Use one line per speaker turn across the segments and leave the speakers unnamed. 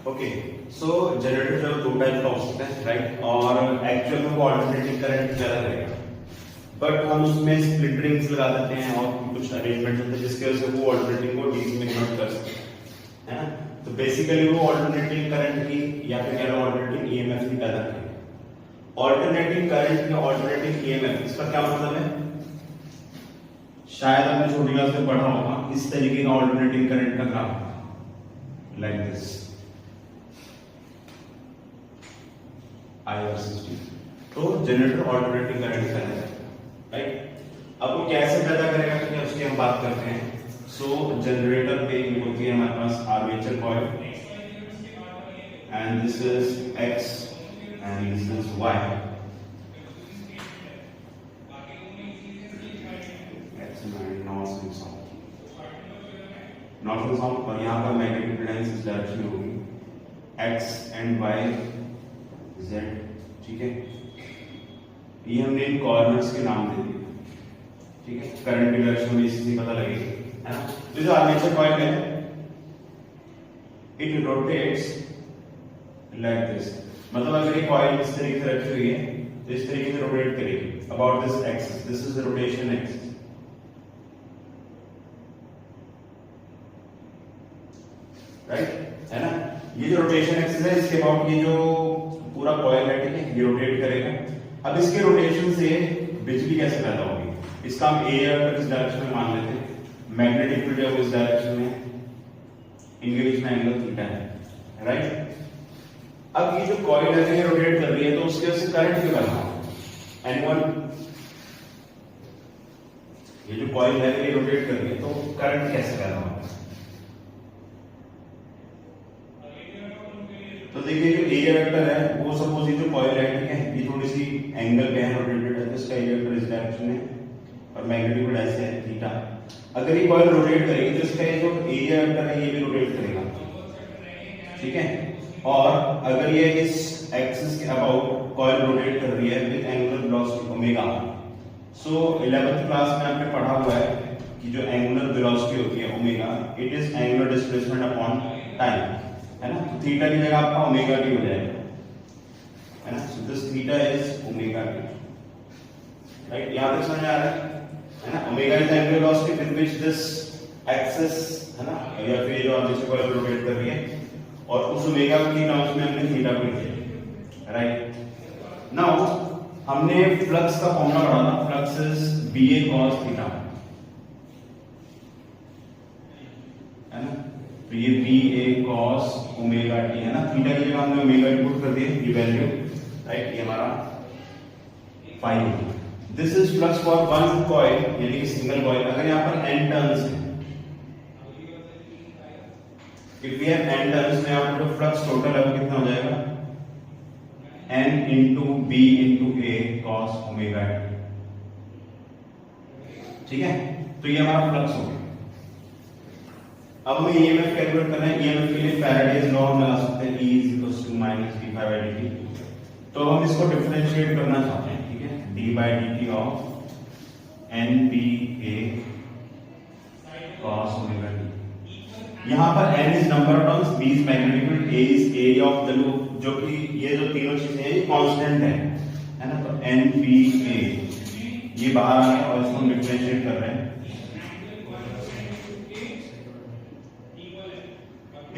Okay, सो generator जो दो type का हो सकता है, राइट, और एक्चुअल में वो अल्टरनेटिंग करंट ज्यादा करेगा, बट हम उसमें स्प्लिट रिंग्स लगा देते हैं और कुछ अरेंजमेंट होते हैं जिसकी वजह से वो अल्टरनेटिंग को डीसी में कन्वर्ट कर सकते हैं, है ना। तो बेसिकली वो अल्टरनेटिंग करंट की या फिर कह लो अल्टरनेटिंग ईएमएफ की पैदा करेगा। अल्टरनेटिंग करंट या अल्टरनेटिंग ईएमएफ, इसका क्या मतलब है? शायद आपने छोटी क्लास में पढ़ा होगा इस तरीके का अल्टरनेटिंग करंट का graph, like this I versus T. तो जनरेटर अल्टरनेटिंग करंट पैदा करेगा, राइट। अब वो कैसे पैदा करेगा तो उसकी हम बात करते हैं। सो जनरेटर पे होती है हमारे पास armature coil, and this is X and this is Y. North and south, और यहाँ पर मैग्नेटिक इम्पीडेंस इस डायरेक्शन में होगी एक्स एंड वाई जेड, ठीक है। ये हमने इन कॉर्नर्स के नाम दे दिए, ठीक है। करंट की डायरेक्शन में इसी से पता लगेगी, है ना। तो जो आर्मेचर कॉइल है इट रोटेट्स लाइक दिस, मतलब अगर ये कॉइल इस तरीके से रखी हुई है तो इस तरीके से रोटेट करेगी about this axis, this is rotation axis, right, है ना। ये जो रोटेशन एक्सिस है इसके अबाउट ये जो पूरा कॉइल है, ठीक है, ये रोटेट करेगा। अब इसके रोटेशन से बिजली कैसे पैदा होगी, इसका हम एयर इस डायरेक्शन में मान लेते हैं, मैग्नेटिक फील्ड है इस डायरेक्शन में, इनके बीच में एंगल थीटा है, राइट। अब ये जो कॉइल है ये रोटेट कर रही है तो उसके वजह से करंट क्यों पैदा होगा? एनीवन? ये जो कॉइल है ये रोटेट कर रही है तो करंट कैसे पैदा होगा? तो देखिए जो एरिया वेक्टर है वो सपोज ये जो कॉइल है, ठीक है, ये थोड़ी सी एंगल पे है, रोटेटेड है, तो इसका एरिया वेक्टर इस डायरेक्शन में और मैग्नेटिक फील्ड ऐसे है थीटा। अगर ये कॉइल रोटेट करेगी तो इसका ये जो एरिया वेक्टर है ये भी रोटेट करेगा, ठीक है। और अगर ये इस एक्सिस के अबाउट कॉइल रोटेट कर रही है with angular velocity omega, so 11th class में आपने पढ़ा हुआ है कि जो एंगुलर वेलोसिटी होती है omega, it is angular displacement upon time, है ना। तो थीटा की जगह आपका ओमेगा टी हो जाएगा, है ना। So this theta is omega T, right. यहां तक समझ आ रहा है ना। Omega is angular velocity with which this axis, है ना, या फिर जो आर्मेचर कॉइल रोटेट कर रही है, और उस ओमेगा की टर्म्स में हमने थीटा को लिया, राइट। नाउ हमने फ्लक्स का फॉर्मूला पढ़ा था, flux is BA cos theta, है ना। तो ये BA cos ओमेगा टी, है ना। थीटा की जगह हमने ओमेगा टी पुट कर दिया, ये वैल्यू, राइट, ये हमारा phi. This is flux for one coil, यानी कि सिंगल कॉइल। अगर यहाँ पर n टर्न्स है, if we have n turns में यहाँ पर फ्लक्स टोटल अब कितना हो जाएगा? n into B into A cos omega T, ठीक है। तो ये हमारा फ्लक्स हो गया। अब हमें ईएमएफ कैलकुलेट करना है। ईएमएफ के लिए फैराडेज लॉ हम लगा सकते हैं, E -d∅dt। तो हम इसको डिफरेंशिएट करना चाहते हैं, ठीक है, d/dt of nBA cos omega T. यहाँ पर n is number of turns, B is magnetic field, A is area of the loop, जो कि ये जो तीनों चीजें हैं ये कांस्टेंट है ना। तो nBA ये बाहर आ गया और इसको हम डिफरेंशिएट कर रहे हैं।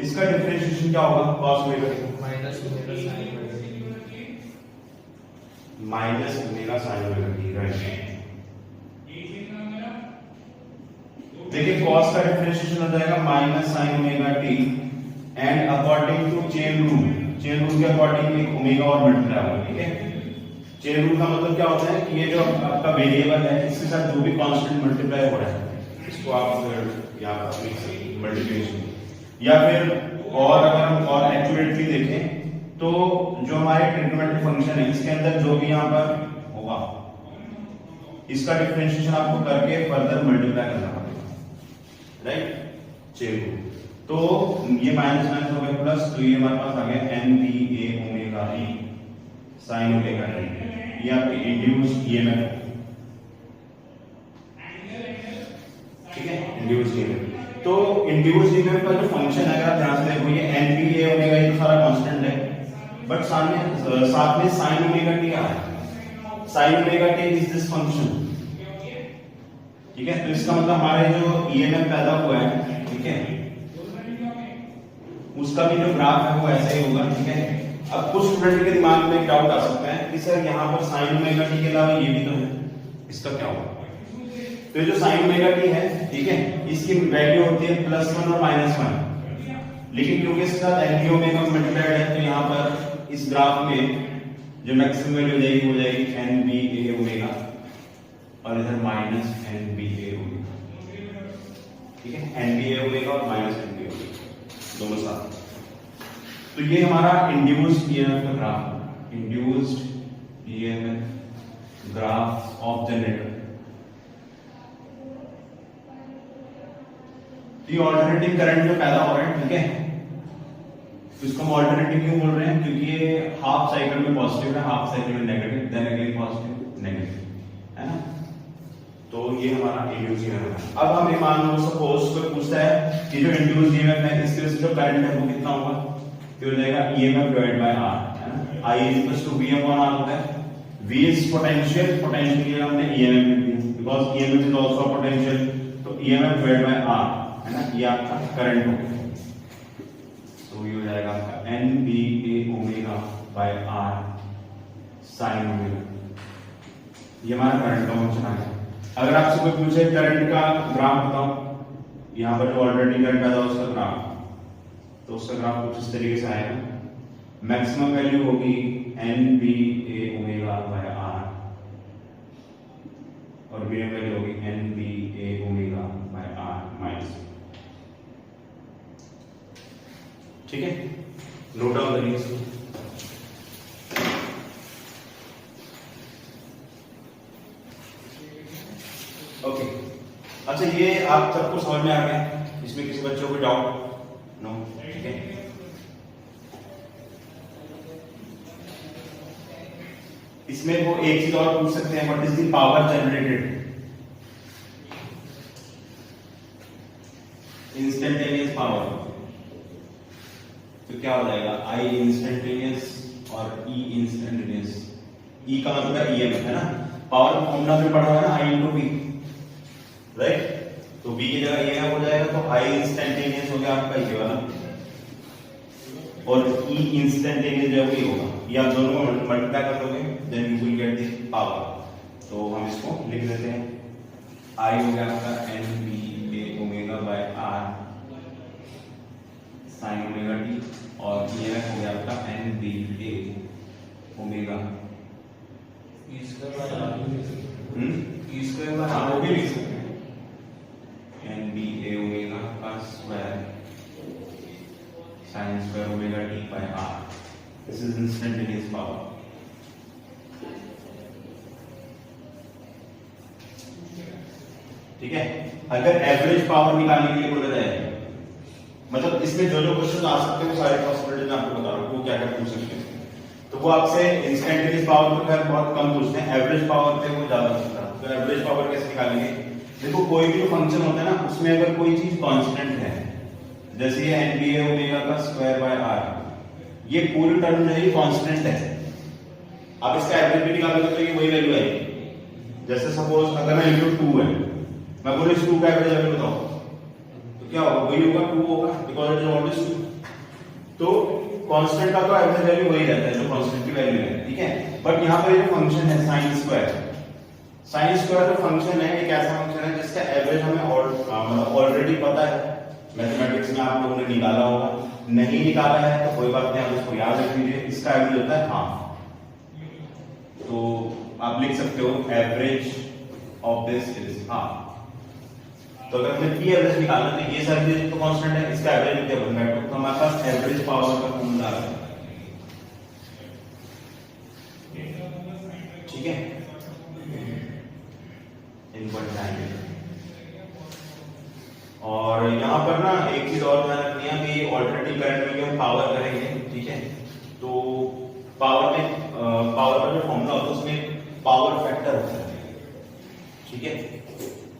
इसका डिफरेंशिएशन क्या होगा? cos omega minus omega sin omega T, right. देखिए cos का डिफरेंशिएशन हो जाएगा minus sin omega T, and according to chain rule के अकॉर्डिंग एक ओमेगा और मल्टीप्लाई होगा, ठीक है। चेन रूल का मतलब क्या होता है कि ये जो आपका वेरिएबल है इसके साथ जो भी कांस्टेंट मल्टीप्लाई हो रहा है इसको आप यहाँ पर मल्टीप्लिकेशन, या फिर और अगर हम और एक्यूरेटली देखें तो जो हमारे ट्रिग्नोमेट्रिक फंक्शन है इसके अंदर जो भी यहाँ पर होगा इसका डिफरेंशिएशन आपको करके फर्दर मल्टीप्लाई करना पड़ेगा, राइट। Chain rule. तो ये माइनस माइनस हो गया प्लस, तो ये हमारे पास आ गया nBA omega T sin omega T, ये आपकी इंड्यूस्ड ईएमएफ, ठीक है, इंड्यूस्ड ईएमएफ। तो इंड्यूस्ड ईएमएफ का जो फंक्शन है, अगर आप ध्यान से देखो, ये एनबीए ओमेगा ये तो सारा कांस्टेंट है, बट साथ में साइन ओमेगा टी आ रहा है। Sine omega T is this function, ठीक है। तो इसका मतलब हमारे जो ईएमएफ पैदा हुआ है, ठीक है, उसका भी जो ग्राफ है वो ऐसा ही होगा, ठीक है। अब कुछ स्टूडेंट के दिमाग में एक डाउट आ सकता है कि सर यहाँ पर साइन ओमेगा टी के अलावा ये भी तो है, इसका क्या होगा? तो ये जो साइन ओमेगा टी है, ठीक है, इसकी वैल्यू होती है +1 और -1, लेकिन क्योंकि इसके साथ एनबी ओमेगा मल्टीप्लाइड है, तो यहाँ पर इस ग्राफ में जो मैक्सिमम वैल्यू जाएगी वो जाएगी एनबी ओमेगा, और इधर -nba ओमेगा, ठीक है। nba ओमेगा और -nba ओमेगा दोनों साथ। तो ये हमारा इंड्यूस्ड ईएमएफ का graph, induced EMF graph of generator. ये ऑल्टरनेटिंग करंट जो पैदा हो रहा है, ठीक है, तो इसको हम ऑल्टरनेटिंग क्यों बोल रहे हैं? क्योंकि ये हाफ साइकिल में पॉजिटिव है, हाफ साइकिल में negative, then again positive negative, है ना। तो ये हमारा इंड्यूस्ड ईएमएफ है। अब हम ये मान लो सपोज कोई पूछता है कि जो इंड्यूस्ड ईएमएफ है इसके वजह से जो करंट है वो कितना होगा, तो हो जाएगा ईएमएफ डिवाइड बाय आर, है ना। I equals to V upon R होता है। V इज पोटेंशियल, पोटेंशियल के लिए हमने ईएमएफ लिख दिया, because EMF is also potential, तो ईएमएफ डिवाइड बाय R, है ना, ये आपका करंट हो गया। तो ये हो जाएगा आपका NBA omega by R sin omega, ये हमारा करंट का फंक्शन आ गया। अगर आपसे कोई पूछे करंट का ग्राफ बताओ, यहाँ पर जो ऑल्टरनेटिंग करंट पैदा उसका ग्राफ, तो उसका ग्राफ कुछ इस तरीके से आएगा। मैक्सिमम वैल्यू होगी NBA ओमेगा बाय R, और मिनिमम वैल्यू होगी NBA omega by R minus, ठीक है। नोट डाउन करिए इसको। ओके, अच्छा ये आप सबको समझ में आ गया? इसमें किसी बच्चों को डाउट? नो, ठीक है। इसमें वो एक चीज और पूछ सकते हैं, what is the power generated instantaneous power, तो क्या हो जाएगा I इंस्टेंटेनियस और E इंस्टेंटेनियस। E का मतलब है ईएमएफ, है ना। पावर का फॉर्मूला में पढ़ा है ना, I into V, राइट। तो V की जगह ईएमएफ हो जाएगा, तो I इंस्टेंटेनियस हो गया आपका ये वाला, और E इंस्टेंटेनियस जो है होगा, ये आप दोनों को मल्टीप्लाई कर दोगे, then you will get the power. तो हम इसको लिख देते हैं, I हो गया आपका NBA omega by R sin omega t, और ईएमएफ हो गया आपका NBA ओमेगा हाँ वो भी लिख सकते हैं, NBA ओमेगा का square sin square omega t by R। This is instantaneous power, ठीक है। अगर एवरेज पावर निकालने के लिए बोला जाए, मतलब इसमें जो जो क्वेश्चन आ सकते हैं वो सारे पॉसिबिलिटीज मैं आपको बता रहा हूँ, वो क्या क्या पूछ सकते हैं। तो वो आपसे इंस्टेंटेनियस पावर तो खैर बहुत कम पूछते हैं, एवरेज पावर पे वो ज्यादा पूछता है। तो एवरेज पावर कैसे निकालेंगे? देखो कोई भी फंक्शन होता है ना, उसमें अगर कोई चीज कांस्टेंट है, जैसे ये NBA ओमेगा का स्क्वायर बाय R, ये पूरी टर्म जो है कांस्टेंट है, आप इसका एवरेज भी निकालोगे तो ये वही वैल्यू आएगी। जैसे सपोज अगर मैं लिखूं 2 है, मैं बोलूं इस 2 का एवरेज वैल्यू बताओ, तो क्या होगा? वही होगा, 2 होगा, बिकॉज़ इट इज ऑलवेज 2। तो कांस्टेंट का तो एवरेज वैल्यू वही रहता है जो कांस्टेंट की वैल्यू है, ठीक है। बट यहाँ पर ये फंक्शन है sin स्क्वायर, sin स्क्वायर जो फंक्शन है एक ऐसा फंक्शन है जिसका एवरेज हमें मतलब ऑलरेडी पता है, मैथमेटिक्स में आप लोगों ने निकाला होगा। नहीं निकाला है तो कोई बात नहीं, आप इसको याद रख लीजिए, इसका एवरेज होता है हाफ। तो आप लिख सकते हो average of this is half. तो अगर हमें पी एवरेज निकालना है तो ये सारी चीजें तो कांस्टेंट है, इसका एवरेज क्या बनता है? तो हमारे पास एवरेज पावर का फॉर्मूला है, ठीक है, इन वन टाइम। और यहाँ पर ना एक चीज और ध्यान रखनी है कि ऑल्टरनेटिव करंट में हम पावर करेंगे, ठीक है। तो पावर में पावर का जो फॉर्मूला होता है उसमें पावर फैक्टर होता है, ठीक है।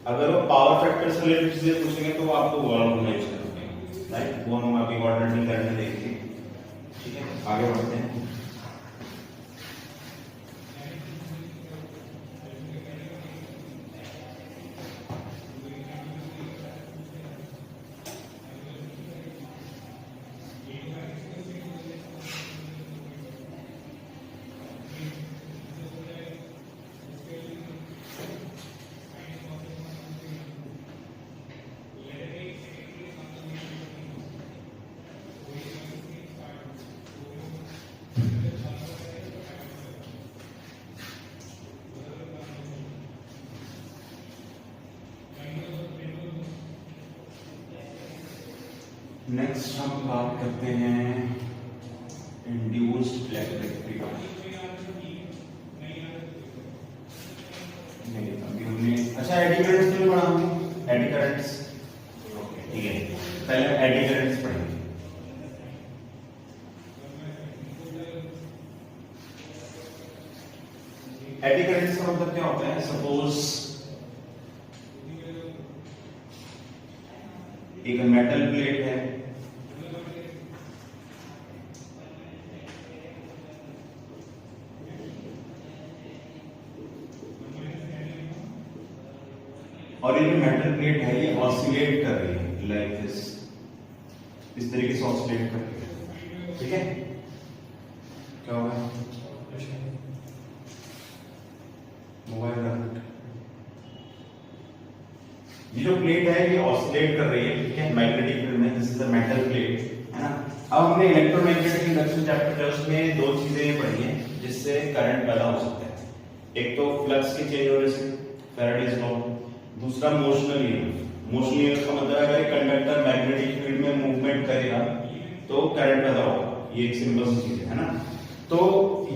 अगर वो पावर फैक्टर से रिलेटेड चीजें पूछेंगे तो वो आपको वर्ड होना यूज करेंगे, राइट। वो हम अभी ऑल्टरनेटिंग करंट में देखेंगे, ठीक है। आगे बढ़ते हैं। नेक्स्ट हम बात करते हैं इंड्यूस्ड इलेक्ट्रिक फील्ड। अभी हमने अच्छा एडी करंट्स तो पढ़ा हमने, एडी करंट्स, ठीक है। पहले एडी करंट्स पढ़ेंगे। एडी करंट्स का मतलब क्या होता है? सपोज एक मेटल प्लेट है, और ये जो मेटल प्लेट है ये ऑसिलेट कर रही है लाइक दिस, इस तरीके से ऑसिलेट कर रही है, ठीक है। क्या होगा? मोबाइल रख, ये जो प्लेट है ये ऑसिलेट कर रही है, ठीक है, मैग्नेटिक फील्ड में। This is a metal plate, है ना। अब हमने इलेक्ट्रोमैग्नेटिक इंडक्शन चैप्टर है, उसमें दो चीजें पढ़ी हैं जिससे करंट पैदा हो सकता है। एक तो फ्लक्स के चेंज होने से, फैराडेज लॉ। दूसरा मोशनल ईएमएफ। मोशनल ईएमएफ का मतलब अगर एक कंडक्टर मैग्नेटिक फील्ड में मूवमेंट करेगा तो करंट पैदा होगा। ये एक सिंपल सी चीज है ना। तो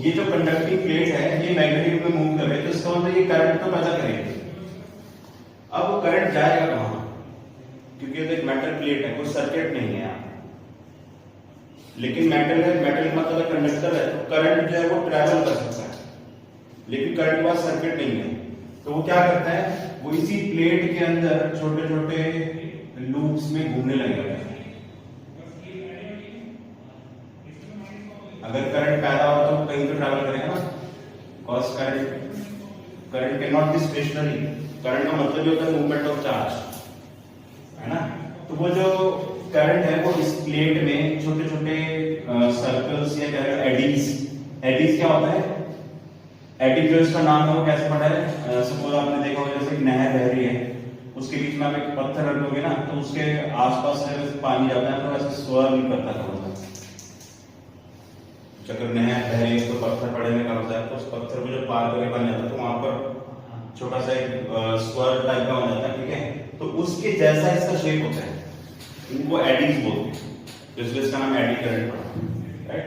ये जो कंडक्टिंग प्लेट है ये मैग्नेटिक फील्ड में मूव कर रही है, तो इसका मतलब ये करंट तो पैदा करेगी। अब वो करंट जाएगा कहां? क्योंकि ये एक मेटल प्लेट है, कोई सर्किट नहीं है यहाँ, लेकिन मेटल है, मेटल का मतलब कंडक्टर है, तो करंट जो है वो ट्रैवल कर सकता है, लेकिन करंट के पास सर्किट नहीं है। तो वो क्या करता है? वो इसी प्लेट के अंदर छोटे छोटे लूप्स में घूमने लगेगा। अगर करंट पैदा हो तो कहीं तो ट्रैवल करेगा ना, because current can not be stationary. Current का मतलब होता है मूवमेंट ऑफ चार्ज, है ना। तो वो जो करंट है वो इस प्लेट में छोटे छोटे सर्कल्स या एडीज, एडीज क्या होता है? एडी जो इसका नाम है वो कैसे पड़ा है? सपोज आपने देखा होगा जैसे नहर बह रही है, उसके बीच में आप एक पत्थर रख दोगे ना, तो उसके आसपास से पानी जाता है तो वैसे स्वर्ल करता है थोड़ा सा। अगर नहर बह रही है तो पत्थर पड़े में कम होता है, तो उस पत्थर को जब पार करके बन जाता है तो वहां पर छोटा सा एक स्वर्ल टाइप का हो जाता है, ठीक है। तो उसके जैसा इसका शेप होता है, इनको एडीज बोलते हैं, तो इसलिए इसका नाम एडी करंट पड़ा, राइट।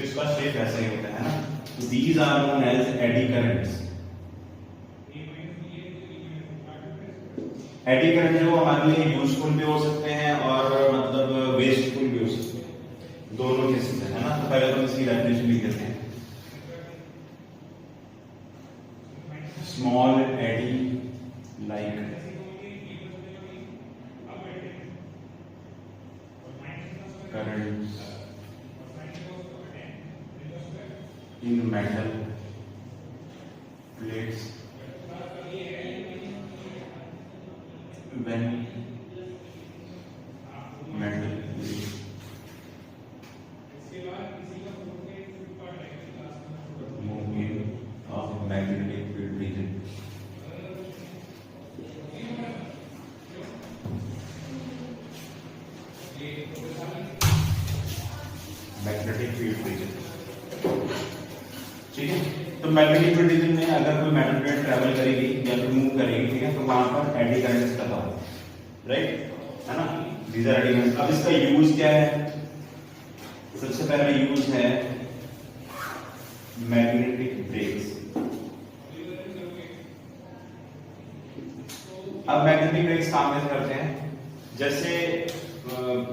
इसका शेप ऐसा ही होता है ना। So these are known as eddy currents. Eddy current जो हमारे लिए यूजफुल भी हो सकते हैं और मतलब वेस्टफुल भी हो सकते हैं, दोनों केसेस है ना। तो पहले तो इसकी डेफिनेशन लिख देते हैं। Small eddy like currents in metal plates when metal is moving of magnetic field region. Magnetic field region, ठीक है। तो मैग्नेटिक फील्ड रीजन में अगर कोई मेटल प्लेट ट्रैवल करेगी या फिर मूव करेगी, ठीक है, तो वहां पर एडी करंट पैदा होगा, राइट, है ना। These are eddy current. अब इसका यूज क्या है? सबसे पहला यूज है मैग्नेटिक ब्रेक्स। अब मैग्नेटिक ब्रेक्स काम कैसे करते हैं? जैसे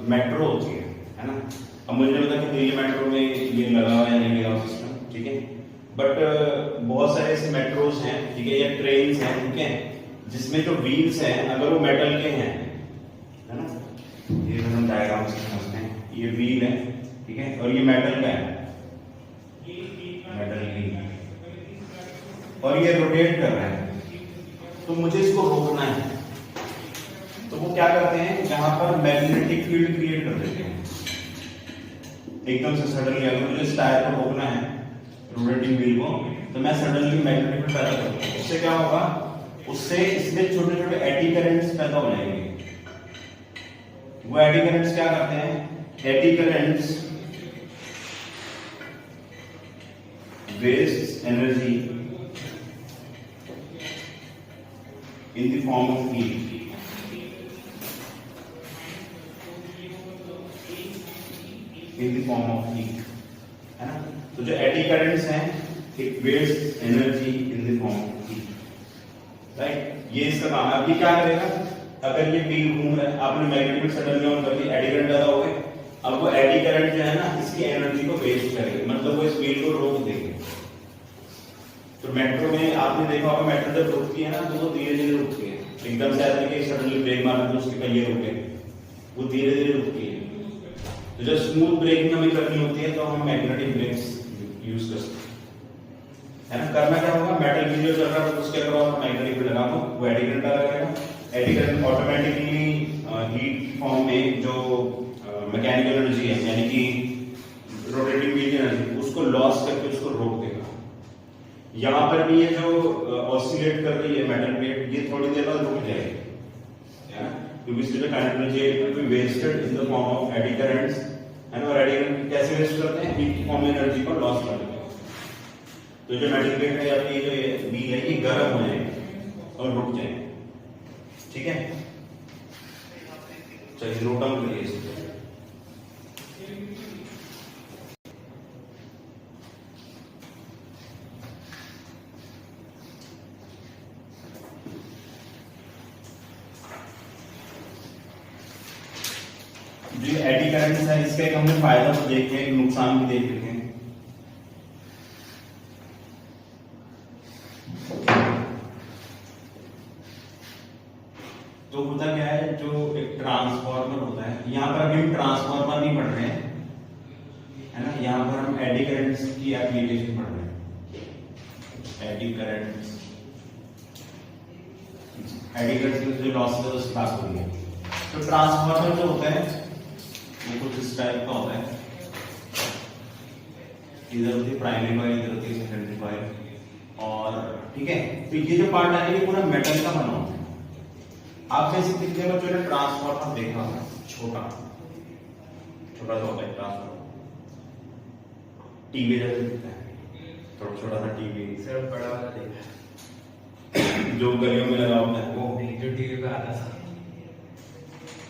मेट्रो होती है ना। अब मुझे नहीं पता कि दिल्ली मेट्रो में ये लगा हुआ या नहीं लगा सिस्टम, ठीक है, बट बहुत सारे ऐसे मेट्रोज हैं, ठीक है, या ट्रेन्स हैं, ठीक है, जिसमें जो व्हील्स हैं अगर वो मेटल के हैं, है ना, ये हम डायग्राम से समझते हैं, ये व्हील है, ठीक है, और ये मेटल का है, मेटल व्हील, और ये रोटेट कर रहा है, तो मुझे इसको रोकना है। तो वो क्या करते हैं, यहाँ पर मैग्नेटिक फील्ड क्रिएट कर देते हैं एकदम से सडनली। अगर मुझे इस टायर को रोकना है, रोटेटिंग व्हील को, तो मैं सडनली मैग्नेटिक फील्ड पैदा करता हूँ। उससे क्या होगा, उससे इसमें छोटे छोटे एडी करंट्स पैदा हो जाएंगे। वो एडी करंट्स क्या करते हैं, eddy currents waste energy in the form of heat. In the form of heat, है ना। तो जो एडी करंट्स हैं, it waste energy in the form of heat, right. ये इसका काम है। अब ये क्या करेगा, अगर ये व्हील घूम रहा है, आपने मैग्नेटिक फील्ड सडनली ऑन कर दिया, एडी करंट पैदा हो गए। अब वो एडी करंट जो है ना, इसकी एनर्जी को वेस्ट करेंगे, मतलब वो इस व्हील को रोक देंगे। तो मेट्रो में आपने देखा होगा, मेट्रो जब रुकती है ना, तो वो धीरे धीरे रुकती है, एकदम से ऐसा नहीं कि सडनली ब्रेक मारना तो उसके पहिए रुके, वो धीरे धीरे रुकती है। तो जब स्मूथ ब्रेकिंग हमें करनी होती है तो हम मैग्नेटिक ब्रेक्स यूज कर सकते हैं, है ना। करना क्या होगा, मेटल व्हील जो चल रहा है उसके अक्रॉस मैग्नेटिक फील्ड लगा दो, वो एडी करंट पैदा करेगा। Eddy current automatically heat form में जो मैकेनिकल एनर्जी है, यानी कि रोटेटिंग व्हील की एनर्जी, उसको लॉस करके उसको रोक देगा। यहाँ पर भी ये जो ऑसिलेट कर रही है मेटल प्लेट, ये थोड़ी देर बाद रुक जाएगी, है ना, क्योंकि इसमें जो काइनेटिक एनर्जी है it will be wasted in the form of eddy currents, है ना। और एडी करंट कैसे वेस्ट करते हैं, हीट फॉर्म में एनर्जी को लॉस कर देते हैं। तो जो मेटल प्लेट है या फिर जो ये व्हील है, ये गर्म हो जाएगी और रुक जाएगी, ठीक है। चलिए नोट डाउन करिए इसको। जो एडी करंट्स है, इसका एक हमने फायदा तो देख लिया, नुकसान भी देख लिया। तो होता क्या है, जो एक ट्रांसफार्मर होता है, यहाँ पर अभी हम ट्रांसफार्मर नहीं पढ़ रहे हैं, है ना, यहाँ पर हम एडी करंट्स की एप्लीकेशन पढ़ रहे हैं। एडी करंट्स, एडी करंट्स जो लॉसेस उसकी बात हो रही है। तो ट्रांसफार्मर जो होता है वो कुछ इस टाइप का होता है, इधर होती है प्राइमरी कॉइल, इधर होती है सेकेंडरी कॉइल, और ठीक है। तो ये जो पार्ट है ये पूरा मेटल का बना होता है। आप जैसे कितने बच्चों ने ट्रांसफार्मर देखा होगा, छोटा छोटा सा होता है ट्रांसफार्मर, टीवी जैसे दिखता है, थोड़ा छोटा सा टीवी,
सर बड़ा वाला देखा
जो गलियों में लगा होता है, वो
जो टीवी पे आता था।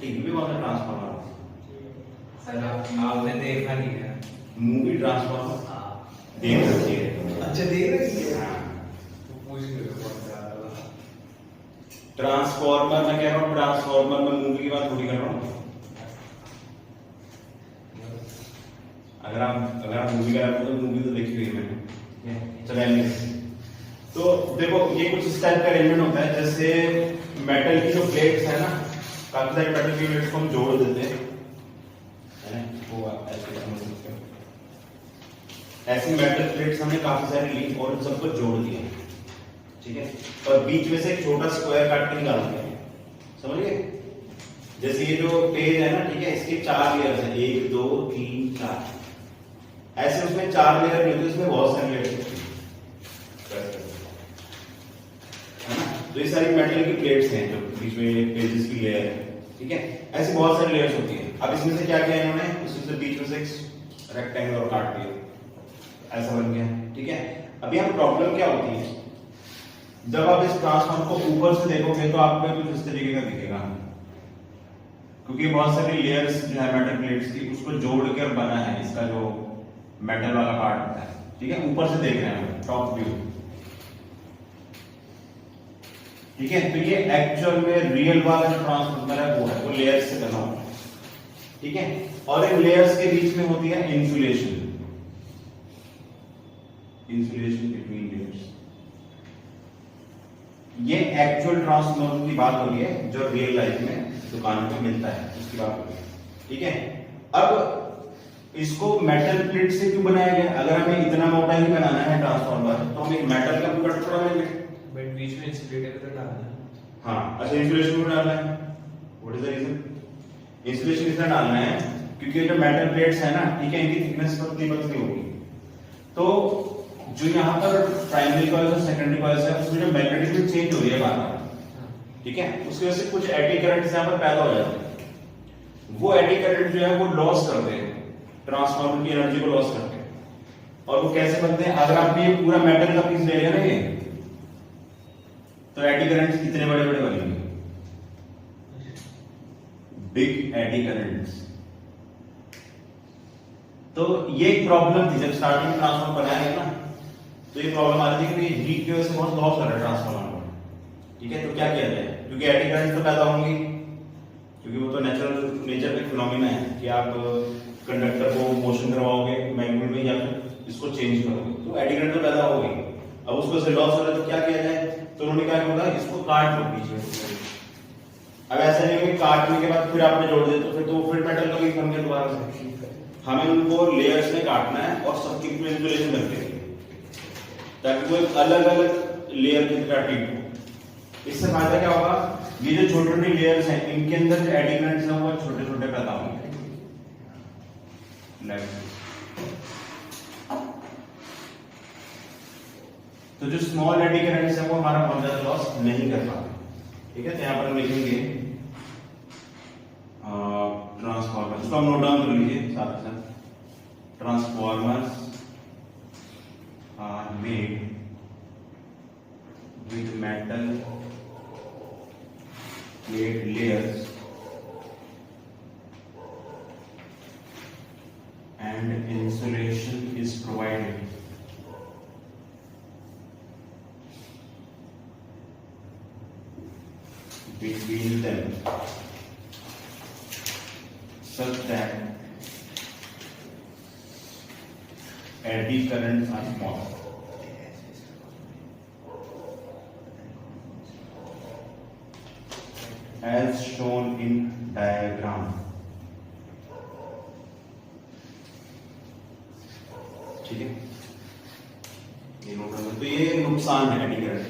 टीवी भी बहुत ट्रांसफार्मर
सर आपने देखा नहीं है
मूवी ट्रांसफार्मर? देख रखी है।
अच्छा देख रही है।
हाँ।
तो पूछ लो कौन सा वाला।
ट्रांसफार्मर मैं कह रहा हूँ, ट्रांसफार्मर में मूवी की बात थोड़ी कर रहा हूँ। अगर आप मूवी कर रहे हो तो मूवी तो देखी हुई है मैंने। चलिए, तो देखो ये कुछ इस टाइप का अरेंजमेंट होता है, जैसे मेटल की जो प्लेट्स है ना, काफी सारी मेटल की प्लेट्स को हम जोड़ देते हैं, है ना, वो ऐसे समझ सकते हो। ऐसी मेटल प्लेट्स हमने काफी सारी ली और उन सबको जोड़ दिया, ठीक है, और बीच में से एक छोटा स्क्वायर काट के निकाल दिया, समझ गए। जैसे ये जो पेज है ना, ठीक है, इसके 4 लेयर्स हैं, 1 2 3 4, ऐसे उसमें 4 लेयर नहीं होते, उसमें बहुत सारे लेयर होते हैं, है ना। तो ये सारी मेटल की प्लेट्स हैं जो बीच में पेजेस की लेयर है, ठीक है, ऐसी बहुत सारी लेयर्स होती हैं। अब इसमें से क्या किया इन्होंने, उसमें से बीच में से एक रेक्टेंगल और काट दिया, ऐसा बन गया, ठीक है। अब यहाँ प्रॉब्लम क्या होती है, जब आप इस ट्रांसफार्मर को ऊपर से देखोगे तो आपको कुछ इस तरीके का दिखेगा, क्योंकि बहुत सारी लेयर्स जो है मेटल प्लेट्स की, उसको जोड़कर बना है इसका जो मेटल वाला पार्ट होता है, ठीक है, ऊपर से देख रहे हैं टॉप व्यू, ठीक है। तो ये एक्चुअल में रियल वाला जो ट्रांसफार्मर है वो लेयर्स से बना हुआ है, ठीक है। और इन लेयर्स के बीच में होती है इंसुलेशन, इंसुलेशन बिटवीन लेयर्स। ये एक्चुअल ट्रांसफार्मर की बात हो रही है जो रियल लाइफ में दुकान पे मिलता है, उसकी बात हो रही है। ठीक है, अब इसको मेटल प्लेट से क्यों बनाया गया? अगर हमें इतना मोटा ही बनाना है ट्रांसफार्मर तो हम एक मेटल का टुकड़ा टुकड़ा लेंगे।
बट बीच में इंसुलेटर तो डालना है।
हाँ, अच्छा इंसुलेशन क्यों डालना है? What is the reason? Insulation इसलिए डालना है क्योंकि जो मेटल प्लेट्स है ना, ठीक है, इनकी थिकनेस पतली पतली होगी, तो जो यहाँ पर प्राइमरी कॉइल और सेकेंडरी कॉइल है उसमें जो मैग्नेटिक फील्ड चेंज हो रही है बार-बार, ठीक है, उसकी वजह से कुछ एडी करंट्स यहाँ पर पैदा हो जाते हैं। वो एडी करंट जो है वो लॉस करते हैं, ट्रांसफार्मर की एनर्जी को लॉस करते हैं। और वो कैसे बनते हैं? अगर आप ये पूरा मेटल का पीस ले रहे हैं ना, ये तो एडी करंट्स कितने बड़े बड़े बनेंगे? Big eddy currents. तो ये एक प्रॉब्लम थी जब स्टार्टिंग ट्रांसफार्मर बनाया गया ना, तो ये प्रॉब्लम आ रही थी कि हीट की वजह से बहुत लॉस हो रहा है ट्रांसफार्मर में। ठीक है, तो क्या किया जाए? क्योंकि एडी करंट तो पैदा होंगी, क्योंकि वो तो नेचर का फिनोमेना है कि आप कंडक्टर को मोशन करवाओगे मैग्नेट में या फिर इसको चेंज करोगे, तो एडी करंट तो पैदा होगी। अब उसको से लॉस हो रहा है तो क्या किया जाए? तो उन्होंने क्या बोला, इसको काट दो पीछे। अब ऐसा नहीं है कि काटने के बाद फिर आपने जोड़ दे तो फिर मेटल का पीस बन गया दोबारा से। हमें उनको लेयर्स में काटना है और सबकी इंसुलेशन करके ताकि वो एक अलग अलग लेयर की तरह ट्रीट हो। इससे फायदा क्या होगा? ये जो छोटे छोटे लेयर्स हैं इनके अंदर जो एडी करंट्स हैं वो छोटे छोटे पैदा होंगे। तो जो स्मॉल एडी करंट्स है वो हमारा बहुत ज्यादा लॉस नहीं कर पाते। ठीक है, तो यहां पर हम लिखेंगे ट्रांसफार्मर, इसको हम नोट डाउन कर लीजिए साथ ही साथ। Transformers are made with metal plate layers and insulation is provided between them such that eddy currents are small. As shown in diagram. ठीक है, ये नोट कर लो। तो ये नुकसान है एडी करंट।